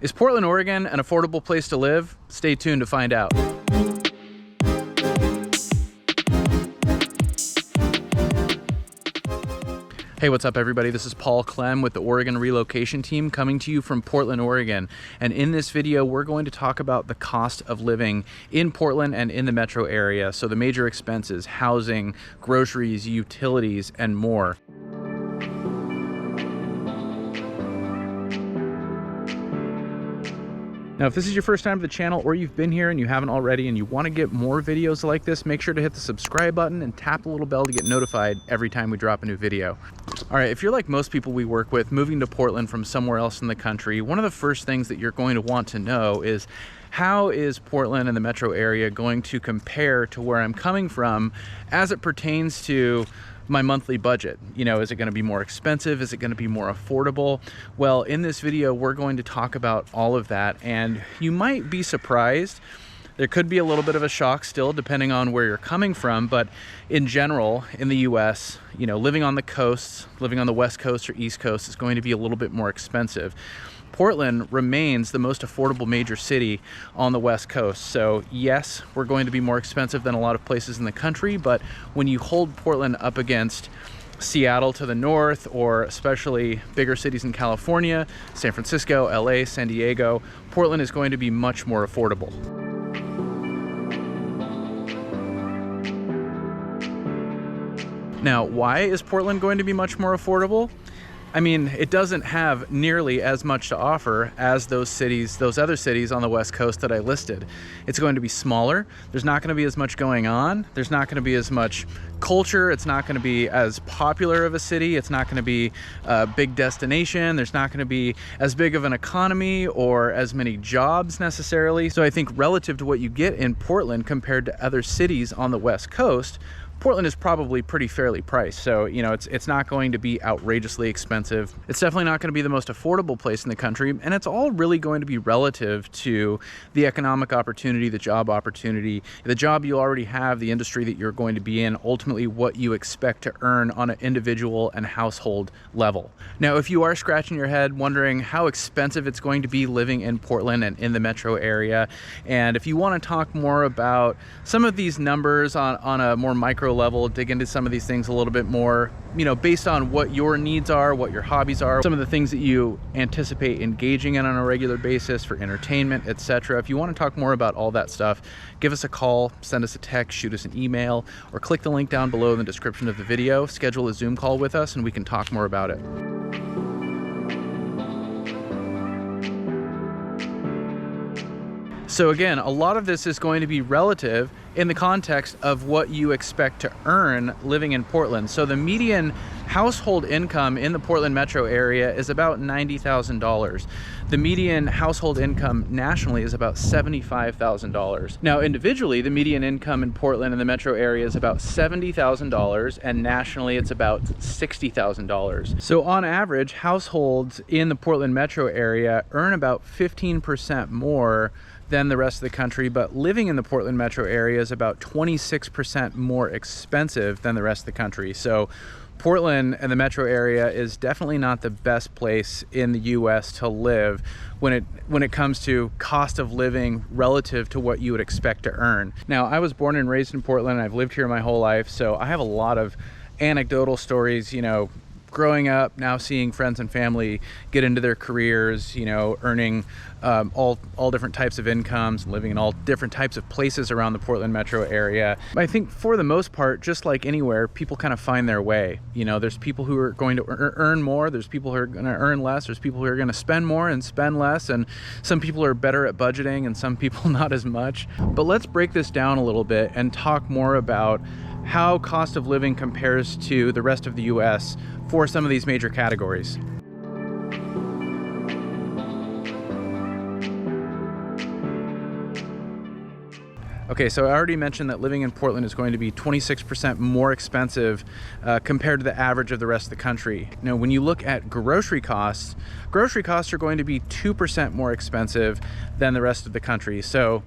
Is Portland, Oregon an affordable place to live? Stay tuned to find out. Hey, what's up everybody? This is Paul Clem with the Oregon Relocation Team coming to you from Portland, Oregon. And in this video, we're going to talk about the cost of living in Portland and in the metro area. So the major expenses, housing, groceries, utilities, and more. Now, if this is your first time to the channel or you've been here and you haven't already and you want to get more videos like this, make sure to hit the subscribe button and tap the little bell to get notified every time we drop a new video. All right, if you're like most people we work with, moving to Portland from somewhere else in the country, one of the first things that you're going to want to know is how is Portland and the metro area going to compare to where I'm coming from as it pertains to my monthly budget? You know, is it going to be more expensive? Is it going to be more affordable? Well, in this video, we're going to talk about all of that, and you might be surprised. There could be a little bit of a shock still, depending on where you're coming from, but in general, in the US, you know, living on the coasts, living on the West Coast or East Coast is going to be a little bit more expensive. Portland remains the most affordable major city on the West Coast. So yes, we're going to be more expensive than a lot of places in the country, but when you hold Portland up against Seattle to the north, or especially bigger cities in California, San Francisco, LA, San Diego, Portland is going to be much more affordable. Now, why is Portland going to be much more affordable? I mean, it doesn't have nearly as much to offer as those other cities on the West Coast that I listed. It's going to be smaller. There's not going to be as much going on. There's not going to be as much culture. It's not going to be as popular of a city. It's not going to be a big destination. There's not going to be as big of an economy or as many jobs necessarily. So I think relative to what you get in Portland compared to other cities on the West Coast, Portland is probably pretty fairly priced. So, you know, it's not going to be outrageously expensive. It's definitely not going to be the most affordable place in the country. And it's all really going to be relative to the economic opportunity, the job opportunity, the job you already have, the industry that you're going to be in, ultimately what you expect to earn on an individual and household level. Now, if you are scratching your head wondering how expensive it's going to be living in Portland and in the metro area, and if you want to talk more about some of these numbers on a more micro level, dig into some of these things a little bit more, you know, based on what your needs are, what your hobbies are, some of the things that you anticipate engaging in on a regular basis for entertainment, etc. If you want to talk more about all that stuff, give us a call, send us a text, shoot us an email, or click the link down below in the description of the video, schedule a Zoom call with us, and we can talk more about it. So again, a lot of this is going to be relative in the context of what you expect to earn living in Portland. So the median household income in the Portland metro area is about $90,000. The median household income nationally is about $75,000. Now, individually, the median income in Portland and the metro area is about $70,000, and nationally it's about $60,000. So on average, households in the Portland metro area earn about 15% more than the rest of the country, but living in the Portland metro area is about 26% more expensive than the rest of the country. So Portland and the metro area is definitely not the best place in the US to live when it comes to cost of living relative to what you would expect to earn. Now, I was born and raised in Portland, and I've lived here my whole life, so I have a lot of anecdotal stories, you know, growing up, now seeing friends and family get into their careers, you know, earning all different types of incomes, living in all different types of places around the Portland metro area. I think for the most part, just like anywhere, people kind of find their way. You know, there's people who are going to earn more, there's people who are going to earn less, there's people who are going to spend more and spend less, and some people are better at budgeting and some people not as much. But let's break this down a little bit and talk more about how cost of living compares to the rest of the US for some of these major categories. Okay, so I already mentioned that living in Portland is going to be 26% more expensive compared to the average of the rest of the country. Now, when you look at grocery costs are going to be 2% more expensive than the rest of the country. So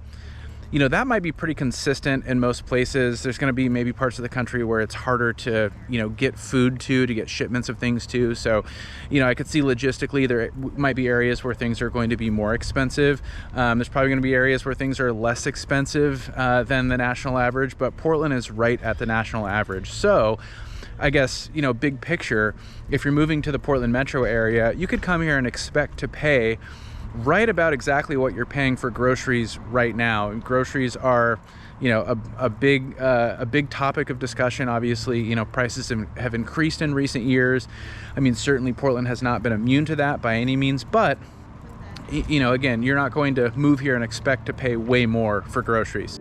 that might be pretty consistent in most places. There's going to be maybe parts of the country where it's harder to, get food to get shipments of things to. So, I could see logistically there might be areas where things are going to be more expensive. There's probably going to be areas where things are less expensive than the national average, but Portland is right at the national average. So I guess, big picture, if you're moving to the Portland metro area, you could come here and expect to pay right about exactly what you're paying for groceries right now. And groceries are, a big topic of discussion. Obviously, prices have increased in recent years. I mean, certainly Portland has not been immune to that by any means, but again, you're not going to move here and expect to pay way more for groceries.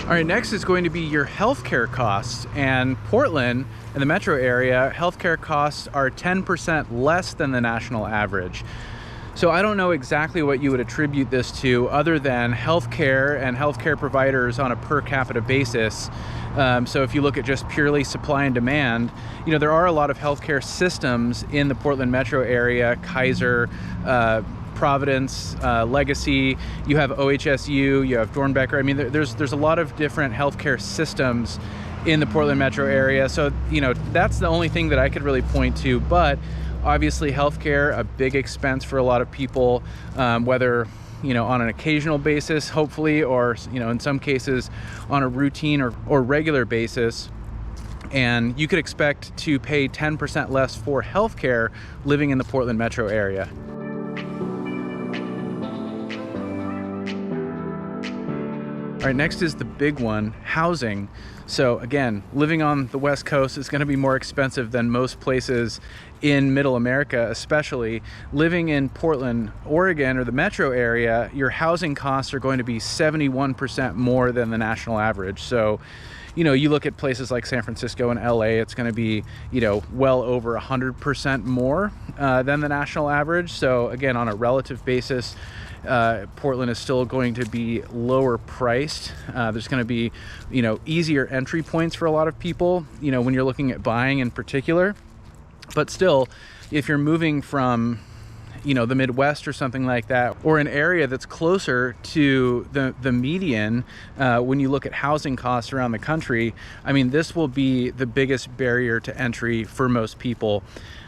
All right, next is going to be your healthcare costs. And Portland and the metro area, healthcare costs are 10% less than the national average. So I don't know exactly what you would attribute this to other than healthcare and healthcare providers on a per capita basis. So if you look at just purely supply and demand, there are a lot of healthcare systems in the Portland metro area, Kaiser, Providence, Legacy, you have OHSU, you have Dornbecker. I mean, there's a lot of different healthcare systems in the Portland metro area. So, that's the only thing that I could really point to. But obviously healthcare, a big expense for a lot of people, whether, on an occasional basis, hopefully, or, in some cases on a routine or regular basis. And you could expect to pay 10% less for healthcare living in the Portland metro area. All right, next is the big one, housing. So again, living on the West Coast is going to be more expensive than most places in Middle America, especially. Living in Portland, Oregon, or the metro area, your housing costs are going to be 71% more than the national average. So, you look at places like San Francisco and LA, it's going to be, well over 100% more than the national average. So again, on a relative basis, Portland is still going to be lower priced. There's going to be, easier entry points for a lot of people, when you're looking at buying in particular. But still, if you're moving from, the Midwest or something like that, or an area that's closer to the median, when you look at housing costs around the country, I mean, this will be the biggest barrier to entry for most people.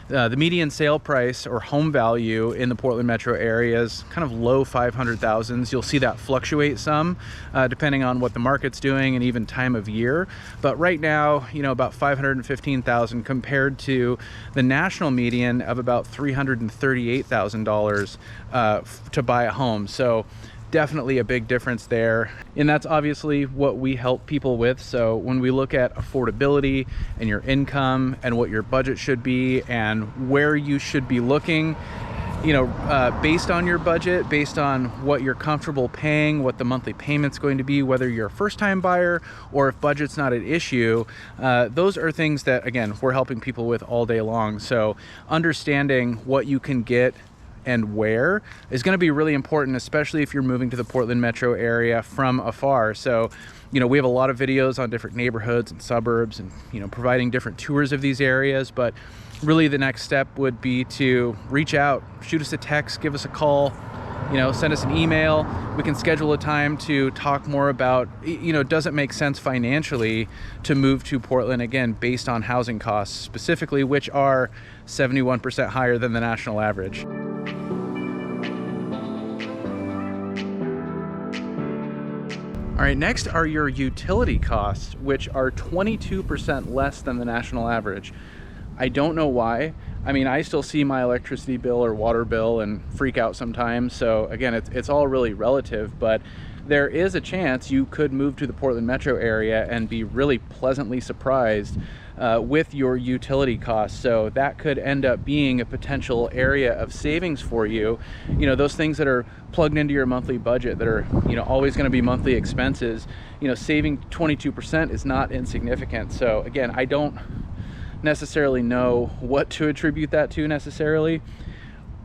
The median sale price or home value in the Portland metro area is kind of low 500,000s. You'll see that fluctuate some depending on what the market's doing and even time of year. But right now, about 515,000 compared to the national median of about $338,000 to buy a home. So definitely a big difference there. And that's obviously what we help people with. So when we look at affordability and your income and what your budget should be and where you should be looking, based on your budget, based on what you're comfortable paying, what the monthly payment's going to be, whether you're a first-time buyer or if budget's not an issue, those are things that, again, we're helping people with all day long. So understanding what you can get and where is going to be really important, especially if you're moving to the Portland metro area from afar. So, we have a lot of videos on different neighborhoods and suburbs and, providing different tours of these areas. But really the next step would be to reach out, shoot us a text, give us a call, send us an email. We can schedule a time to talk more about, does it make sense financially to move to Portland, again, based on housing costs specifically, which are 71% higher than the national average. All right, next are your utility costs, which are 22% less than the national average. I don't know why. I mean, I still see my electricity bill or water bill and freak out sometimes. So again, it's all really relative, but there is a chance you could move to the Portland metro area and be really pleasantly surprised with your utility costs. So that could end up being a potential area of savings for you. Those things that are plugged into your monthly budget that are, always going to be monthly expenses, saving 22% is not insignificant. So again, I don't necessarily know what to attribute that to necessarily.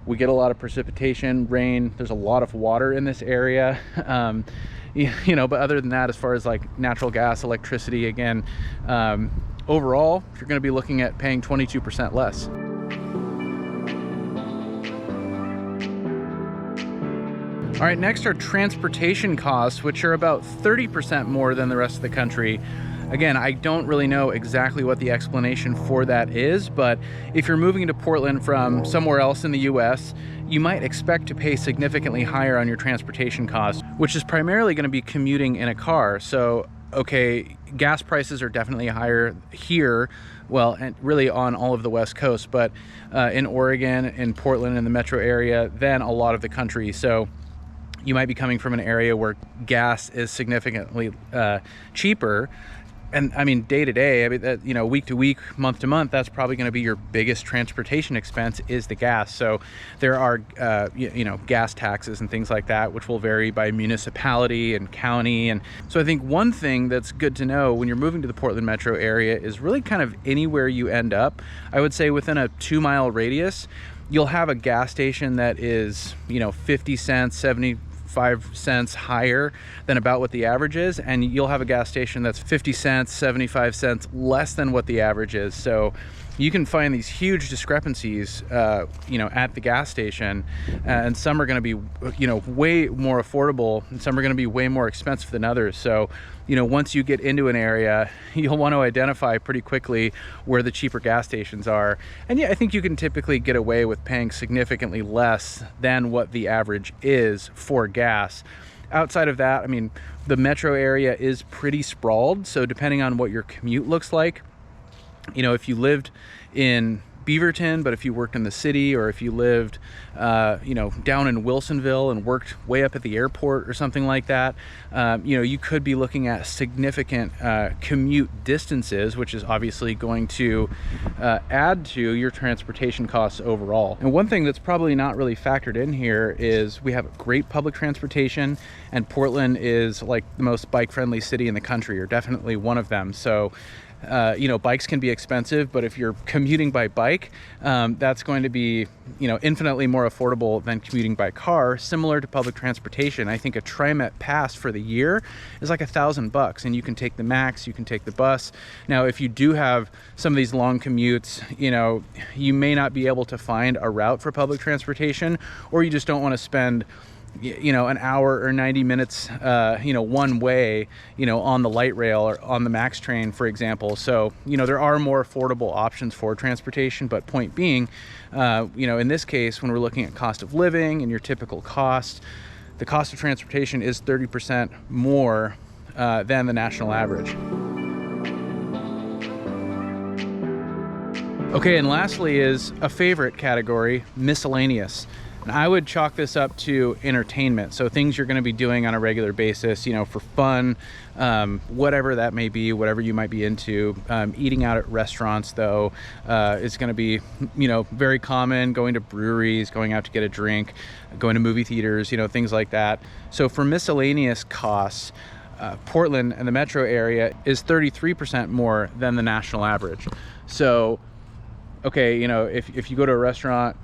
We get a lot of precipitation, rain, there's a lot of water in this area. But other than that, as far as like natural gas, electricity, again, overall, you're going to be looking at paying 22% less. All right, next are transportation costs, which are about 30% more than the rest of the country. Again, I don't really know exactly what the explanation for that is, but if you're moving into Portland from somewhere else in the US, you might expect to pay significantly higher on your transportation costs, which is primarily going to be commuting in a car. So, okay, gas prices are definitely higher here, well, and really on all of the West Coast, but in Oregon, in Portland, in the metro area, than a lot of the country. So you might be coming from an area where gas is significantly cheaper. And I mean, day to day, I mean, that, you know, week to week, month to month, that's probably going to be your biggest transportation expense is the gas. So there are, you know, gas taxes and things like that, which will vary by municipality and county. And so I think one thing that's good to know when you're moving to the Portland metro area is really kind of anywhere you end up. I would say within a 2-mile radius, you'll have a gas station that is, you know, 50 cents, 75 cents higher than about what the average is, and you'll have a gas station that's 50 cents, 75 cents less than what the average is. So you can find these huge discrepancies, you know, at the gas station, and some are going to be, you know, way more affordable, and some are going to be way more expensive than others. So, you know, once you get into an area, you'll want to identify pretty quickly where the cheaper gas stations are. And yeah, I think you can typically get away with paying significantly less than what the average is for gas. Outside of that, I mean, the metro area is pretty sprawled. So depending on what your commute looks like, you know, if you lived in Beaverton, but if you worked in the city, or if you lived, you know, down in Wilsonville and worked way up at the airport or something like that, you know, you could be looking at significant commute distances, which is obviously going to add to your transportation costs overall. And one thing that's probably not really factored in here is we have great public transportation, and Portland is like the most bike-friendly city in the country, or definitely one of them. So you know, bikes can be expensive, but if you're commuting by bike, that's going to be, you know, infinitely more affordable than commuting by car. Similar to public transportation, I think a TriMet pass for the year is like $1,000, and you can take the Max, you can take the bus. Now, if you do have some of these long commutes, you know, you may not be able to find a route for public transportation, or you just don't want to spend, you know, an hour or 90 minutes, you know, one way, you know, on the light rail or on the Max train, for example. So, you know, there are more affordable options for transportation, but point being, you know, in this case, when we're looking at cost of living and your typical cost, the cost of transportation is 30% more than the national average. Okay, and lastly is a favorite category, miscellaneous. And I would chalk this up to entertainment. So things you're going to be doing on a regular basis, you know, for fun, whatever that may be, whatever you might be into. Eating out at restaurants, though, is going to be, you know, very common. Going to breweries, going out to get a drink, going to movie theaters, you know, things like that. So for miscellaneous costs, Portland and the metro area is 33% more than the national average. So, okay, you know, if you go to a restaurant,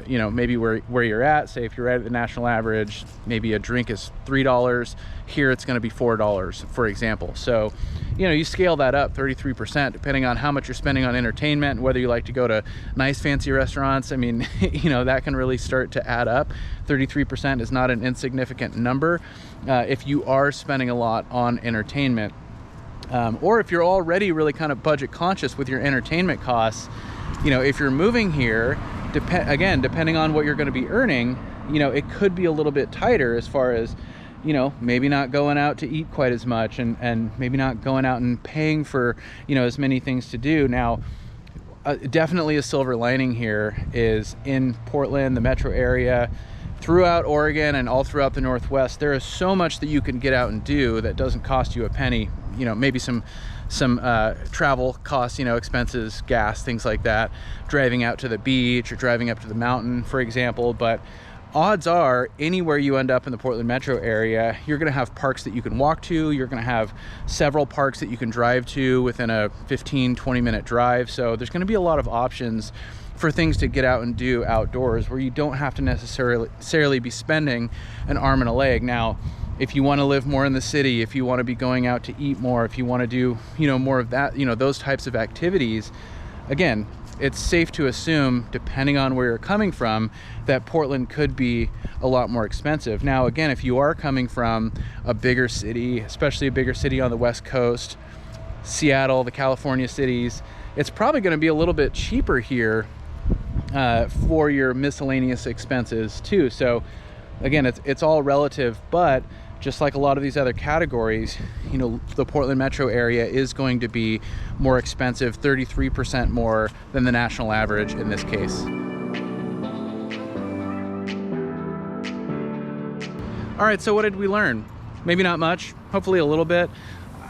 you know, maybe where you're at, say if you're at the national average, maybe a drink is $3, here it's going to be $4, for example. So, you know, you scale that up 33% depending on how much you're spending on entertainment, whether you like to go to nice fancy restaurants. I mean, you know, that can really start to add up. 33% is not an insignificant number if you are spending a lot on entertainment, or if you're already really kind of budget conscious with your entertainment costs. You know, if you're moving here, again, depending on what you're going to be earning, you know, it could be a little bit tighter as far as, you know, maybe not going out to eat quite as much, and maybe not going out and paying for, you know, as many things to do. Now, definitely a silver lining here is in Portland, the metro area, throughout Oregon and all throughout the Northwest, there is so much that you can get out and do that doesn't cost you a penny. You know, maybe some travel costs, you know, expenses, gas, things like that, driving out to the beach or driving up to the mountain, for example. But odds are, anywhere you end up in the Portland metro area, you're going to have parks that you can walk to. You're going to have several parks that you can drive to within a 15-20 minute drive. So there's going to be a lot of options for things to get out and do outdoors where you don't have to necessarily be spending an arm and a leg. Now, if you want to live more in the city, if you want to be going out to eat more, if you want to do, you know, more of that, you know, those types of activities, again, it's safe to assume, depending on where you're coming from, that Portland could be a lot more expensive. Now, again, if you are coming from a bigger city, especially a bigger city on the West Coast, Seattle, the California cities, it's probably going to be a little bit cheaper here for your miscellaneous expenses too. So again, it's all relative, but just like a lot of these other categories, you know, the Portland metro area is going to be more expensive, 33% more than the national average in this case. All right, so what did we learn? Maybe not much, hopefully a little bit.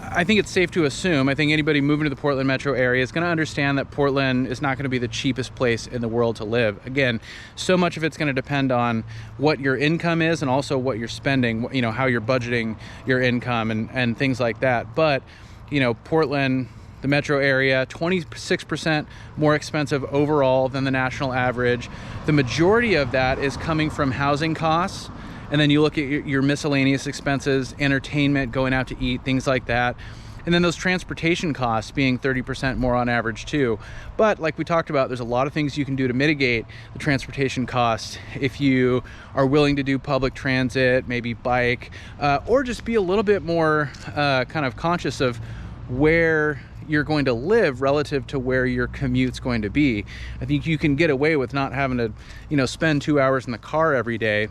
I think it's safe to assume, I think anybody moving to the Portland metro area is going to understand that Portland is not going to be the cheapest place in the world to live. Again, so much of it's going to depend on what your income is and also what you're spending, you know, how you're budgeting your income and things like that. But, you know, Portland, the metro area, 26% more expensive overall than the national average. The majority of that is coming from housing costs. And then you look at your miscellaneous expenses, entertainment, going out to eat, things like that. And then those transportation costs being 30% more on average too. But like we talked about, there's a lot of things you can do to mitigate the transportation costs if you are willing to do public transit, maybe bike, or just be a little bit more kind of conscious of where you're going to live relative to where your commute's going to be. I think you can get away with not having to, you know, spend 2 hours in the car every day.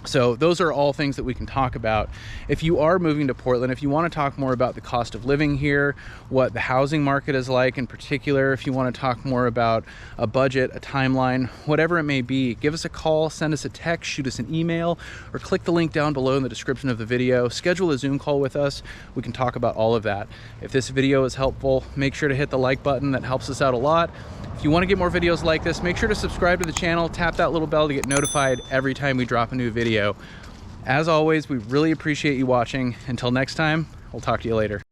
So those are all things that we can talk about. If you are moving to Portland, if you want to talk more about the cost of living here, what the housing market is like in particular, if you want to talk more about a budget, a timeline, whatever it may be, give us a call, send us a text, shoot us an email, or click the link down below in the description of the video. Schedule a Zoom call with us. We can talk about all of that. If this video is helpful, make sure to hit the like button. That helps us out a lot. If you want to get more videos like this, make sure to subscribe to the channel, tap that little bell to get notified every time we drop a new video. As always, we really appreciate you watching. Until next time, we'll talk to you later.